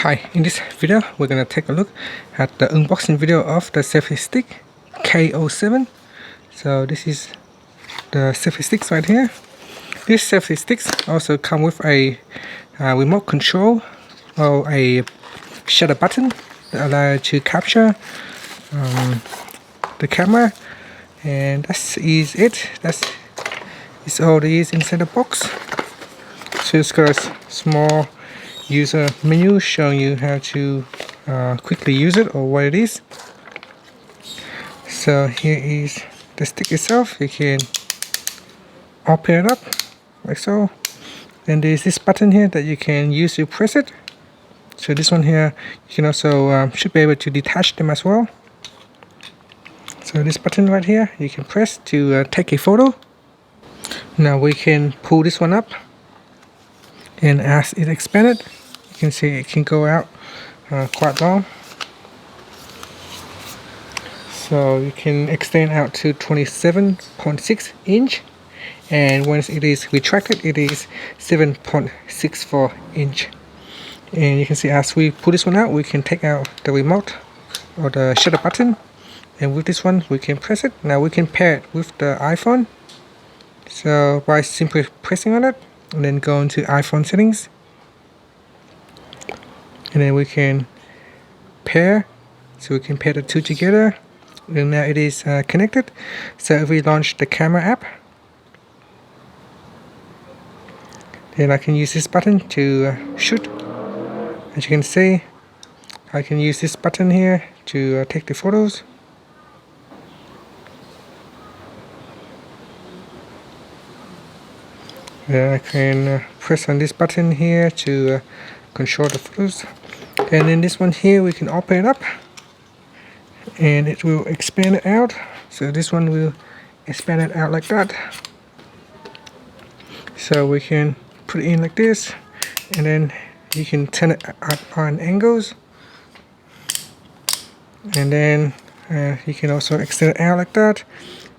Hi, in this video we're gonna take a look at the unboxing video of the selfie stick K07. So this is the selfie sticks right here. These selfie sticks also come with a remote control or a shutter button that allows you to capture the camera, and that is it. That's all there is inside the box. So it's got a small user menu showing you how to quickly use it or what it is. So here is the stick itself. You can open it up like so, and there's this button here that you can use to press it. So this one here, you can also should be able to detach them as well. So this button right here you can press to take a photo. Now we can pull this one up, and as it expanded, you can see it can go out quite long. So you can extend out to 27.6 inch, and once it is retracted, it is 7.64 inch. And you can see as we pull this one out, we can take out the remote or the shutter button, and with this one we can press it. Now we can pair it with the iPhone. So by simply pressing on it and then go into iPhone settings, and then we can pair. So we can pair the two together, and now it is connected. So if we launch the camera app, then I can use this button to shoot. As you can see, I can use this button here to take the photos. Then I can press on this button here to control the photos, and then this one here we can open it up and it will expand it out. So this one will expand it out like that. So we can put it in like this, and then you can turn it on angles, and then you can also extend it out like that.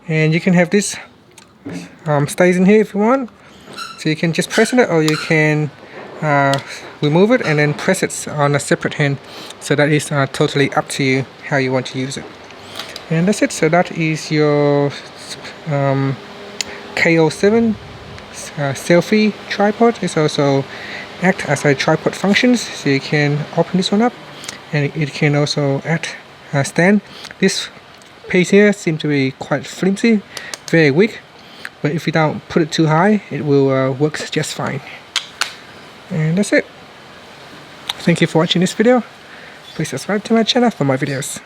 And you can have this stays in here if you want. So you can just press on it, or you can remove it and then press it on a separate hand. So that is totally up to you how you want to use it. And that's it. So that is your K07 selfie tripod. It's also act as a tripod functions. So you can open this one up, and it can also act stand. This piece here seems to be quite flimsy, very weak. But if you don't put it too high, it will work just fine. And that's it. Thank you for watching this video. Please subscribe to my channel for more videos.